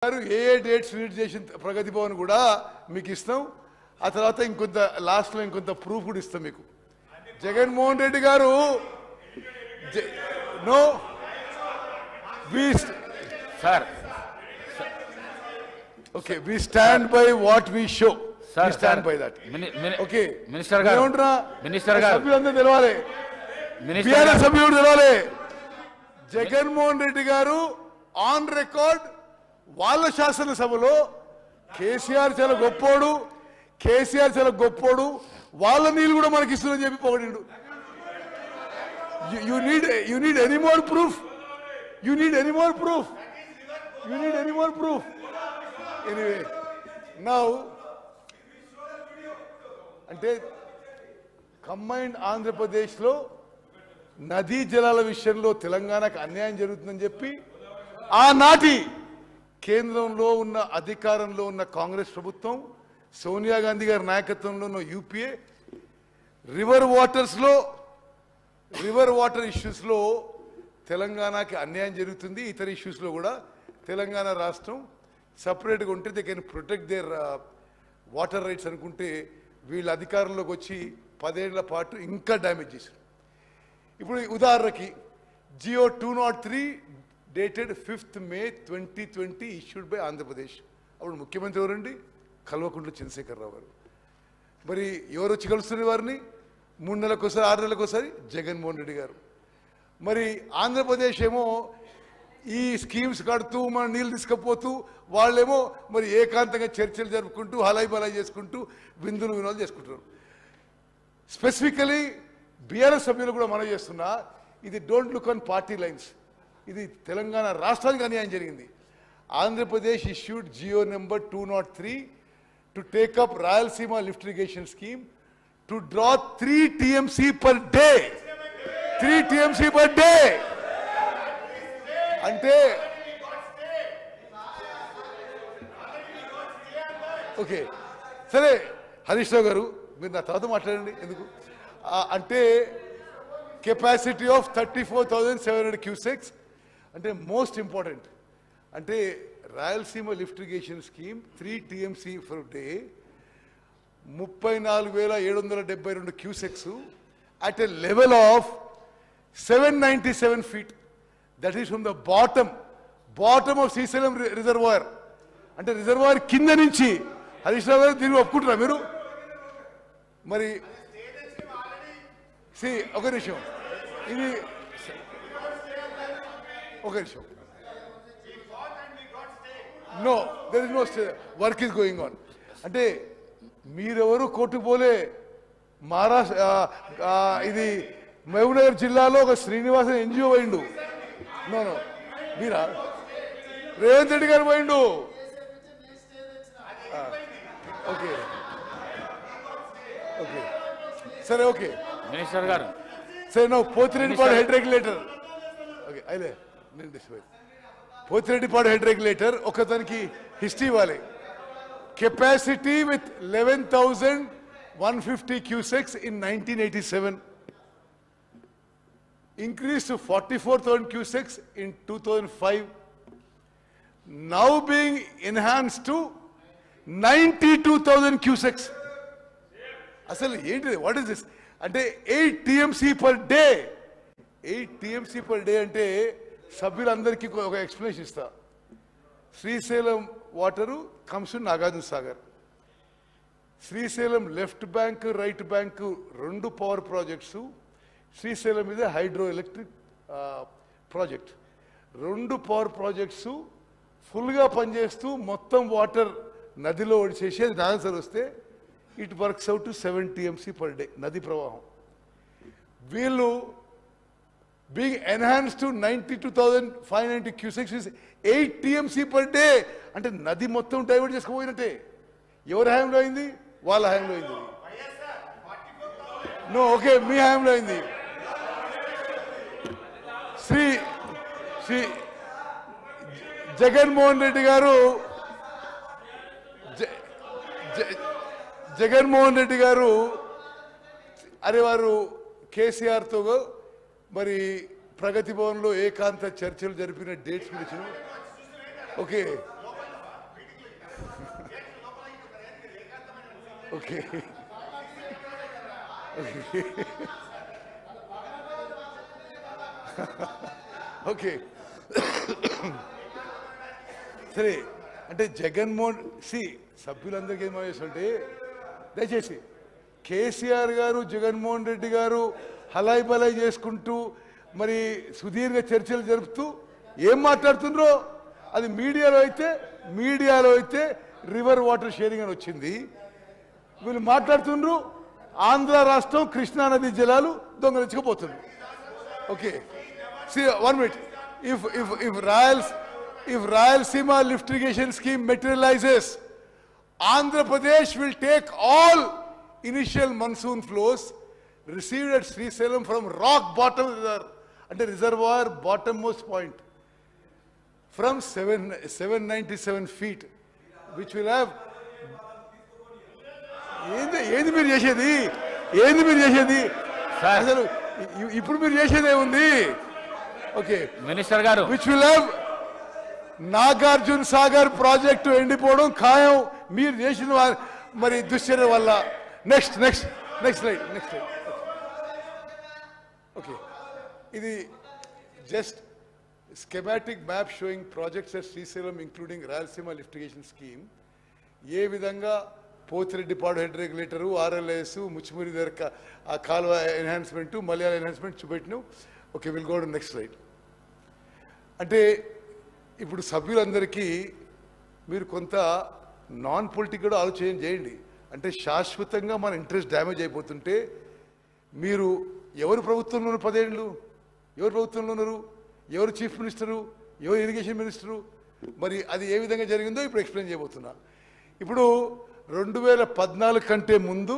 ఏ dates read చేసిన ప్రగతి భవన్ కూడా మీకు ఇస్తాం. ఆ తర్వాత ఇంకొంత లాస్ట్లో ఇంకొంత ప్రూఫ్ కూడా ఇస్తాం మీకు. జగన్మోహన్ రెడ్డి గారు no sir okay we stand by what we show. Sir stand by that. Okay minister గారు సభ్యులందరూ తెలవాలి, బీఆర్ఎస్ సభ్యులు తెలవాలి. జగన్మోహన్ రెడ్డి గారు ఆన్ రికార్డ్ వాళ్ళ శాసనసభలో కేసీఆర్ చాలా గొప్పోడు, కేసీఆర్ చాలా గొప్పోడు, వాళ్ళ నీళ్ళు కూడా మనకి ఇస్తుందని చెప్పి పొగడిండు. You need any more proof? You need any more proof? You need any more proof? Anyway, now అంటే కంబైన్డ్ ఆంధ్రప్రదేశ్లో నదీ జలాల విషయంలో తెలంగాణకు అన్యాయం జరుగుతుందని చెప్పి ఆనాటి కేంద్రంలో ఉన్న అధికారంలో ఉన్న కాంగ్రెస్ ప్రభుత్వం, సోనియా గాంధీ గారి నాయకత్వంలో ఉన్న యూపీఏ రివర్ వాటర్ ఇష్యూస్లో తెలంగాణకి అన్యాయం జరుగుతుంది. ఇతర ఇష్యూస్లో కూడా తెలంగాణ రాష్ట్రం సపరేట్గా ఉంటే they can protect there water rides అనుకుంటే వీళ్ళ అధికారంలోకి వచ్చి 10 ఏళ్ల పాటు ఇంకా డ్యామేజ్ చేశారు. ఇప్పుడు ఉదాహరణకి GO 203 dated 5th May 2020 issued by Andhra Pradesh. అప్పుడు ముఖ్యమంత్రి ఎవరండి? కల్వకుంట్ల చంద్రశేఖరరావు గారు. మరి ఎవరు వచ్చి కలుస్తున్నారు వారిని? 3 నెలలకోసారి 6 నెలలకోసారి జగన్మోహన్ రెడ్డి గారు. మరి ఆంధ్రప్రదేశ్ ఏమో ఈ స్కీమ్స్ కడుతూ మన నీళ్ళు తీసుకుపోతూ వాళ్ళేమో మరి ఏకాంతంగా చర్చలు జరుపుకుంటూ హలాయి బలాయి చేసుకుంటూ విందులు వినోదాలు చేసుకుంటున్నారు. స్పెసిఫికలీ బీఆర్ఎస్ సభ్యులు కూడా మనం చేస్తున్నా, ఇది don't look on party lines, ఇది తెలంగాణ రాష్ట్రానికి అన్యాయం జరిగింది. Andhra Pradesh issued GO number 203 to take up Rayalaseema lift irrigation scheme to draw 3 TMC per day. 3 TMC per day అంటే ఓకే సరే హరీష్ రావు గారు మీరు నా తర్వాత మాట్లాడండి. ఎందుకు అంటే కెపాసిటీ ఆఫ్ 34,700 క్యూసెక్స్ అంటే మోస్ట్ ఇంపార్టెంట్. అంటే Rayalaseema lift irrigation scheme 3 TMC for day 34,772 cusecs at a level of 797 feet. That is from the bottom of Srisailam reservoir. అంటే రిజర్వాయర్ కింద నుంచి. హరీష్ రావు గారు దీన్ని ఒప్పుకుంటారా మీరు? మరి ఒక నిమిషం, ఇది ఒక నిమిషం. No there is no work is going on. అంటే మీరెవరు కోర్టుకు పోలే. మహారాష్ట్ర ఇది మహబూబ్నగర్ జిల్లాలో ఒక శ్రీనివాసన్ NGO పోయిండు. నో మీరా? రేవంత్ రెడ్డి గారు పోయిండు. ఓకే ఓకే సరే ఓకే మినిస్టర్ గారు సరే నా పోతిరెడ్డిపాడు హెడ్ రెగ్యులేటర్ ఓకే అయితే నేను డిస్ప్లే పోతిరెడ్డిపాడు హెడ్ రెగ్యులేటర్ ఒకదానికి హిస్టరీ ఇవ్వాలి. Capacity with 11,150 cusecs in 1987 increased to 44,000 cusecs in 2005, now being enhanced to 92,000 cusecs. అసలు ఏంటి? What is this? అంటే 8 TMC per day. 8 TMC per day అంటే సభ్యులందరికీ ఒక ఎక్స్ప్లెనేషన్ ఇస్తా. Srisailam water comes to Nagarjuna Sagar. Srisailam left bank right bank 2 power projects. Srisailam మీద hydro electric project. 2 power projects ఫుల్గా పనిచేస్తూ మొత్తం వాటర్ నదిలో ఒడిచేసి అది నాగసర్ వస్తే it works out to 7 TMC per day నది ప్రవాహం. వీళ్ళు being enhance to 92,590 cusecs 8 TMC per day. అంటే నది మొత్తం డైవర్ట్ చేసుకుపోయినట్టే. ఎవరి హయాంలో అయింది? వాళ్ళ హయాంలో అయింది. నో ఓకే మీ హయాంలో అయింది. శ్రీ జగన్మోహన్ రెడ్డి గారు అరే వారు కేసీఆర్తో మరి ప్రగతి భవన్లో ఏకాంత చర్చలు జరిపిన డేట్స్ గురించి ఓకే ఓకే ఓకే సరే, అంటే జగన్మోహన్ సభ్యులందరికీ ఏం అంటే దయచేసి కేసీఆర్ గారు జగన్మోహన్ రెడ్డి గారు హలాయి బలాయి చేసుకుంటూ మరి సుదీర్ఘ చర్చలు జరుపుతూ ఏం మాట్లాడుతుండ్రో అది మీడియాలో అయితే రివర్ వాటర్ షేరింగ్ అని వచ్చింది. వీళ్ళు మాట్లాడుతుండ్రు ఆంధ్ర రాష్ట్రం కృష్ణానది జలాలు దొంగలించుకుపోతుంది. Okay, one minute. If Rayalaseema lift irrigation scheme materializes, Andhra Pradesh will take all initial monsoon flows received at Srisailam from rock bottom and reservoir bottommost point from 797 feet, which will have. ఏంది మీరు చేసేది? అసలు ఇప్పుడు మీరు చేసేది ఏముంది? Okay, minister గారు, which will have Nagarjuna Sagar project ఎండిపోవడం ఖాయం మీరు చేసిన మరి దుశ్చర్య వల్ల. Next slide. ఓకే, ఇది just schematic map showing projects at Srisailam including Rayalaseema lift irrigation scheme. ఏ విధంగా Pothireddypadu head regulator, RLS, Muchchimarri దగ్గర ఆ కాలువ ఎన్హాన్స్మెంట్, మలయాళ ఎన్హాన్స్మెంట్ చూపెట్టినాం. Okay, will go to next slide. అంటే ఇప్పుడు సభ్యులందరికీ మీరు కొంత నాన్ పొలిటికల్ ఆలోచన చేయండి. అంటే శాశ్వతంగా మన ఇంట్రెస్ట్ డ్యామేజ్ అయిపోతుంటే మీరు ఎవరు ప్రభుత్వంలో ఉన్నారు? 10 ఏళ్ళు ఎవరు ప్రభుత్వంలో ఉన్నారు? ఎవరు చీఫ్ మినిస్టరు? ఎవరు ఇరిగేషన్ మినిస్టరు? మరి అది ఏ విధంగా జరిగిందో ఇప్పుడు ఎక్స్ప్లెయిన్ చేయబోతున్నా. ఇప్పుడు 2014 కంటే ముందు